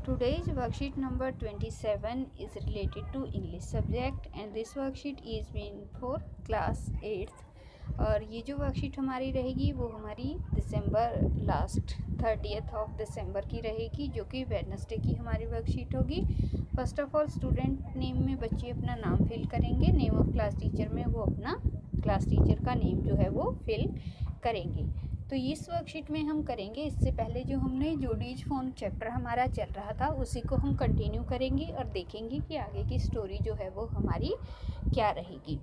Today's worksheet number 27 is related to English subject and this worksheet is meant for class 8th। और ये जो worksheet हमारी रहेगी वो हमारी दिसंबर लास्ट 30th ऑफ दिसंबर की रहेगी, जो कि वेडनेसडे की हमारी वर्कशीट होगी। First of all student name में बच्चे अपना नाम फिल करेंगे, नेम ऑफ क्लास टीचर में वो अपना क्लास टीचर का नेम जो है वो फिल करेंगे। तो इस वर्कशीट में हम करेंगे, इससे पहले जो हमने जोडीज फोन चैप्टर हमारा चल रहा था उसी को हम कंटिन्यू करेंगे और देखेंगे कि आगे की स्टोरी जो है वो हमारी क्या रहेगी।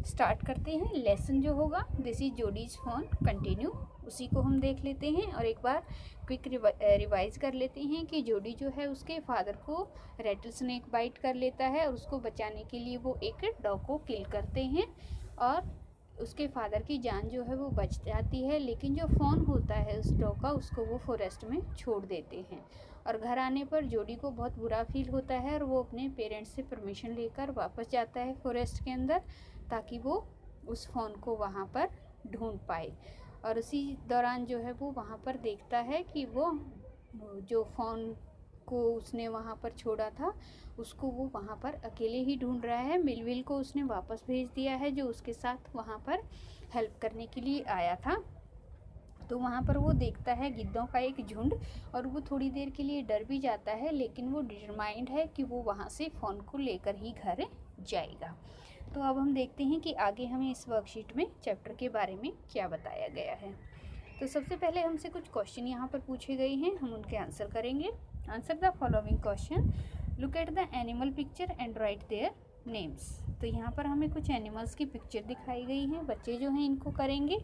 स्टार्ट करते हैं। लेसन जो होगा this is Jody's phone continue, उसी को हम देख लेते हैं और एक बार क्विक रिवाइज कर लेते हैं कि जोडी जो है उसके फादर को रेटल स्नेक बाइट कर लेता है और उसको बचाने के लिए वो एक डॉग को किल करते हैं और उसके फादर की जान जो है वो बच जाती है, लेकिन जो फ़ोन होता है उस डॉग का उसको वो फॉरेस्ट में छोड़ देते हैं। और घर आने पर जोडी को बहुत बुरा फील होता है और वो अपने पेरेंट्स से परमिशन लेकर वापस जाता है फॉरेस्ट के अंदर, ताकि वो उस फ़ोन को वहाँ पर ढूंढ पाए। और उसी दौरान जो है वो वहाँ पर देखता है कि वो जो फ़ोन को उसने वहाँ पर छोड़ा था उसको वो वहाँ पर अकेले ही ढूंढ रहा है। मिलविल को उसने वापस भेज दिया है जो उसके साथ वहाँ पर हेल्प करने के लिए आया था। तो वहाँ पर वो देखता है गिद्धों का एक झुंड और वो थोड़ी देर के लिए डर भी जाता है, लेकिन वो डिटरमाइंड है कि वो वहाँ से फ़ोन को लेकर ही घर जाएगा। तो अब हम देखते हैं कि आगे हमें इस वर्कशीट में चैप्टर के बारे में क्या बताया गया है। तो सबसे पहले हमसे कुछ क्वेश्चन यहाँ पर पूछे गए हैं, हम उनके आंसर करेंगे। Answer the following question, look at the animal picture and right their names. तो यहाँ पर हमें कुछ एनिमल्स की पिक्चर दिखाई गई हैं, बच्चे जो हैं इनको करेंगे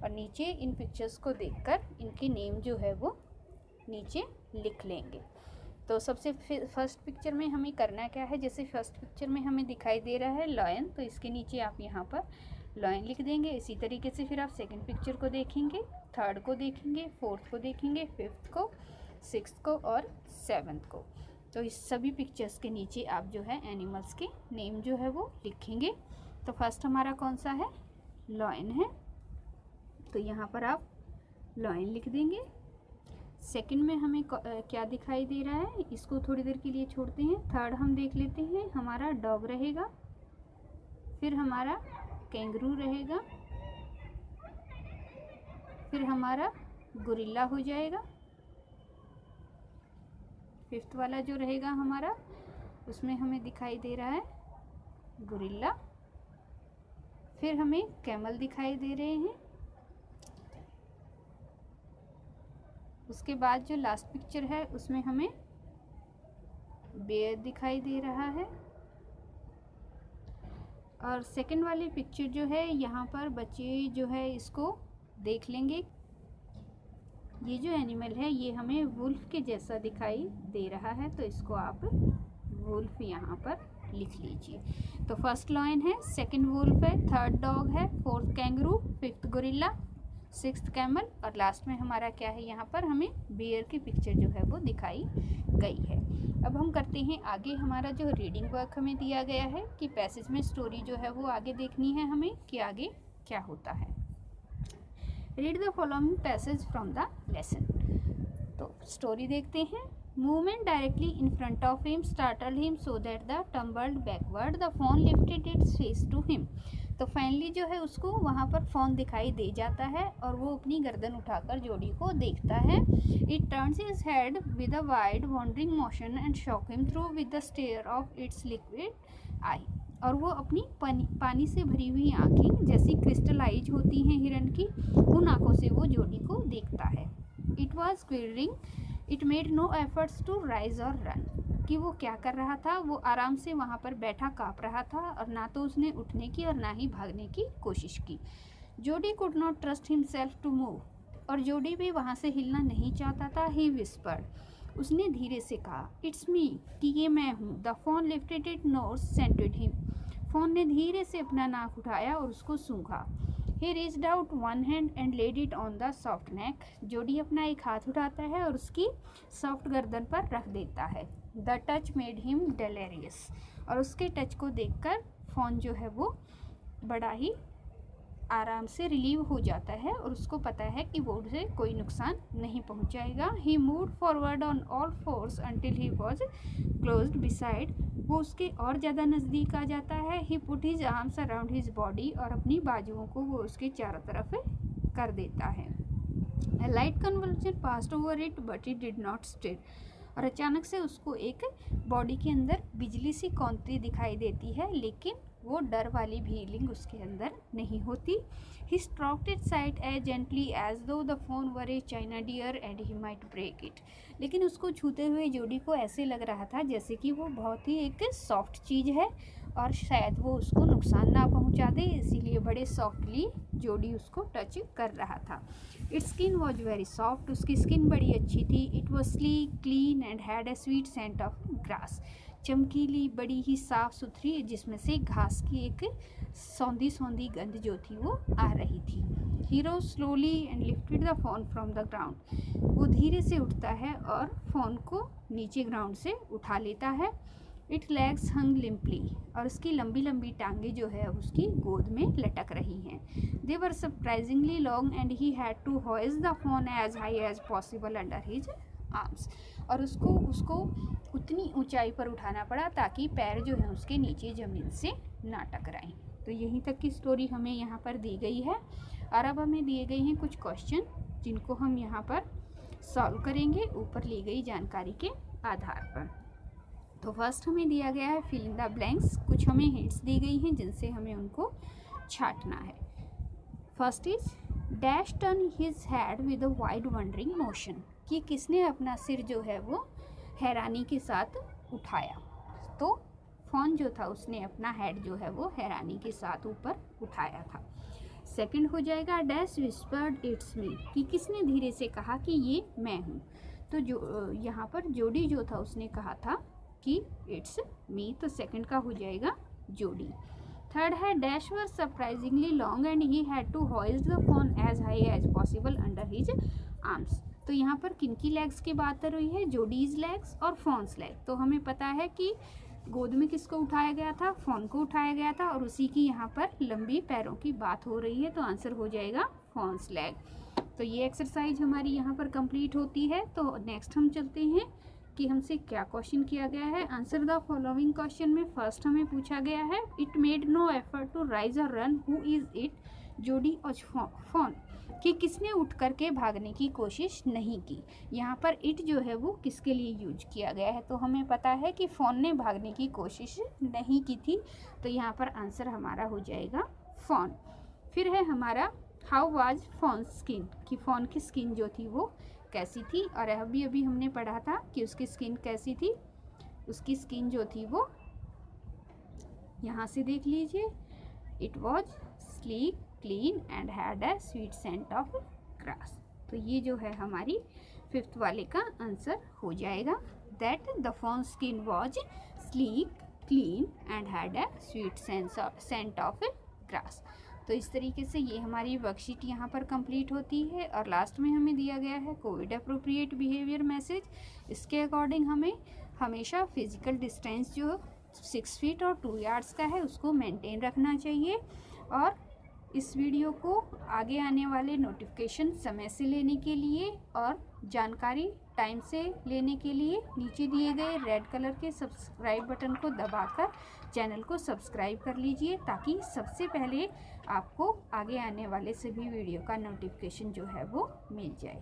और नीचे इन पिक्चर्स को देखकर इनके नेम जो है वो नीचे लिख लेंगे। तो सबसे फर्स्ट पिक्चर में हमें करना क्या है, जैसे फर्स्ट पिक्चर में हमें दिखाई दे रहा है लॉयन, तो इसके नीचे आप यहाँ पर लॉयन लिख देंगे। इसी तरीके से फिर आप सेकंड पिक्चर को देखेंगे, थर्ड को देखेंगे, फोर्थ को देखेंगे, फिफ्थ को, सिक्स्थ को और सेवन्थ को। तो इस सभी पिक्चर्स के नीचे आप जो है एनिमल्स के नेम जो है वो लिखेंगे। तो फर्स्ट हमारा कौन सा है, लॉयन है, तो यहाँ पर आप लॉयन लिख देंगे। सेकंड में हमें क्या दिखाई दे रहा है, इसको थोड़ी देर के लिए छोड़ते हैं। थर्ड हम देख लेते हैं, हमारा डॉग रहेगा, फिर हमारा कैंगरू रहेगा, फिर हमारा गोरिल्ला हो जाएगा। फिफ्थ वाला जो रहेगा हमारा, उसमें हमें दिखाई दे रहा है गोरिल्ला, फिर हमें कैमल दिखाई दे रहे हैं। उसके बाद जो लास्ट पिक्चर है उसमें हमें बेयर दिखाई दे रहा है। और सेकंड वाली पिक्चर जो है यहाँ पर बच्चे जो है इसको देख लेंगे, ये जो एनिमल है ये हमें वुल्फ के जैसा दिखाई दे रहा है, तो इसको आप वुल्फ यहाँ पर लिख लीजिए। तो फर्स्ट लॉयन है, सेकंड वुल्फ है, थर्ड डॉग है, fourth kangaroo, fifth gorilla, sixth camel और लास्ट में हमारा क्या है, यहाँ पर हमें बियर की पिक्चर जो है वो दिखाई गई है। अब हम करते हैं आगे, हमारा जो रीडिंग वर्क हमें दिया गया है कि पैसेज में स्टोरी जो है वो आगे देखनी है हमें कि आगे क्या होता है। Read the following passage from the lesson. तो स्टोरी देखते हैं। Movement directly in front of him startled him so that the tumbled backward the fawn lifted its face to him. तो फाइनली जो है उसको वहाँ पर फ़ोन दिखाई दे जाता है और वो अपनी गर्दन उठाकर जोडी को देखता है। It turns his head with a wide wondering motion and shook him through with the stare of its liquid eye. और वो अपनी पानी से भरी हुई आँखें जैसी क्रिस्टलाइज होती हैं हिरन की, उन आँखों से वो जोडी को देखता है। It was quivering, it made no efforts to rise और रन। कि वो क्या कर रहा था, वो आराम से वहाँ पर बैठा काँप रहा था और ना तो उसने उठने की और ना ही भागने की कोशिश की। Jody could not trust himself to move, और जोडी भी वहाँ से हिलना नहीं चाहता था। ही विस्पर्ड, उसने धीरे से कहा, इट्स मी, कि ये मैं हूँ। The fawn lifted it nose scented him, fawn ने धीरे से अपना नाक उठाया और उसको सूंघा। He reached out one hand and laid it on the soft neck. जोडी अपना एक हाथ उठाता है और उसकी सॉफ्ट गर्दन पर रख देता है। The touch made him delirious, और उसके टच को देखकर फ़ोन जो है वो बड़ा ही आराम से रिलीव हो जाता है और उसको पता है कि वो उसे कोई नुकसान नहीं पहुंचाएगा। He moved forward on all fours until he was closed beside, वो उसके और ज़्यादा नज़दीक आ जाता है। He put his arms around his body, और अपनी बाजुओं को वो उसके चारों तरफ कर देता है। A light convulsion passed over it but it did not stir, और अचानक से उसको एक बॉडी के अंदर बिजली सी कौंधती दिखाई देती है, लेकिन वो डर वाली फीलिंग उसके अंदर नहीं होती। He stroked its side as gently as though the phone were a china deer and he might break it, लेकिन उसको छूते हुए जोड़ी को ऐसे लग रहा था जैसे कि वो बहुत ही एक सॉफ्ट चीज़ है और शायद वो उसको नुकसान ना पहुंचा दे, इसीलिए बड़े सॉफ्टली जोड़ी उसको टच कर रहा था। Its skin was very soft, उसकी स्किन बड़ी अच्छी थी। It was sleek clean and had a sweet scent of grass, चमकीली, बड़ी ही साफ़ सुथरी, जिसमें से घास की एक सौंधी सौंधी गंध जो थी वो आ रही थी। Hero slowly and lifted the phone from the ground, वो धीरे से उठता है और फ़ोन को नीचे ग्राउंड से उठा लेता है। इट लेग्स हंग लिम्पली, और उसकी लंबी लंबी टांगे जो है उसकी गोद में लटक रही हैं। They were surprisingly long and he had to hoist the fawn as high as possible under his arms, और उसको उतनी ऊंचाई पर उठाना पड़ा ताकि पैर जो है उसके नीचे ज़मीन से ना टकराएं। तो यहीं तक की स्टोरी हमें यहाँ पर दी गई है, और अब हमें दिए गए हैं कुछ क्वेश्चन जिनको हम यहाँ पर सॉल्व करेंगे ऊपर ली गई जानकारी के आधार पर। तो फर्स्ट हमें दिया गया है फिल इन द ब्लैंक्स, कुछ हमें हिंट्स दी गई हैं जिनसे हमें उनको छांटना है। First is dash turn his head with a wide wondering motion, कि किसने अपना सिर जो है वो हैरानी के साथ उठाया। तो फ़ोन जो था उसने अपना हेड जो है वो हैरानी के साथ ऊपर उठाया था। सेकंड हो जाएगा डैश विस्पर्ड इट्स मी, कि किसने धीरे से कहा कि ये मैं हूँ। तो जो यहाँ पर जोड़ी जो था उसने कहा था कि इट्स मी, तो सेकंड का हो जाएगा जोड़ी। थर्ड है dash were surprisingly long and he had to hoist the fawn as high as possible under his arms, तो यहाँ पर किनकी लेग्स की बात कर रही है, जोडीज लेग्स और फोन्स लेग। तो हमें पता है कि गोद में किसको उठाया गया था, फोन को उठाया गया था, और उसी की यहाँ पर लंबी पैरों की बात हो रही है, तो आंसर हो जाएगा फोन्स लेग। तो ये एक्सरसाइज हमारी यहाँ पर कंप्लीट होती है। तो नेक्स्ट हम चलते हैं कि हमसे क्या क्वेश्चन किया गया है। आंसर द फॉलोइंग क्वेश्चन में फर्स्ट हमें पूछा गया है it made no effort to rise और run, who is it, Jody और फोन, कि किसने उठ करके भागने की कोशिश नहीं की। यहाँ पर इट जो है वो किसके लिए यूज किया गया है, तो हमें पता है कि फ़ोन ने भागने की कोशिश नहीं की थी, तो यहाँ पर आंसर हमारा हो जाएगा फ़ोन। फिर है हमारा हाउ वाज फोन स्किन, कि फ़ोन की स्किन जो थी वो कैसी थी, और अभी अभी हमने पढ़ा था कि उसकी स्किन कैसी थी। उसकी स्किन जो थी वो यहाँ से देख लीजिए, it was sleek clean and had a sweet scent of grass. तो ये जो है हमारी फिफ्थ वाले का आंसर हो जाएगा, that the fawn skin was sleek clean and had a sweet scent of grass. तो इस तरीके से ये हमारी वर्कशीट यहाँ पर कंप्लीट होती है, और लास्ट में हमें दिया गया है कोविड अप्रोप्रिएट बिहेवियर मैसेज। इसके अकॉर्डिंग हमें हमेशा फिजिकल डिस्टेंस जो 6 फीट और 2 यार्ड्स का है उसको मेंटेन रखना चाहिए, और इस वीडियो को आगे आने वाले नोटिफिकेशन समय से लेने के लिए और जानकारी टाइम से लेने के लिए नीचे दिए गए रेड कलर के सब्सक्राइब बटन को दबाकर चैनल को सब्सक्राइब कर लीजिए, ताकि सबसे पहले आपको आगे आने वाले सभी वीडियो का नोटिफिकेशन जो है वो मिल जाए।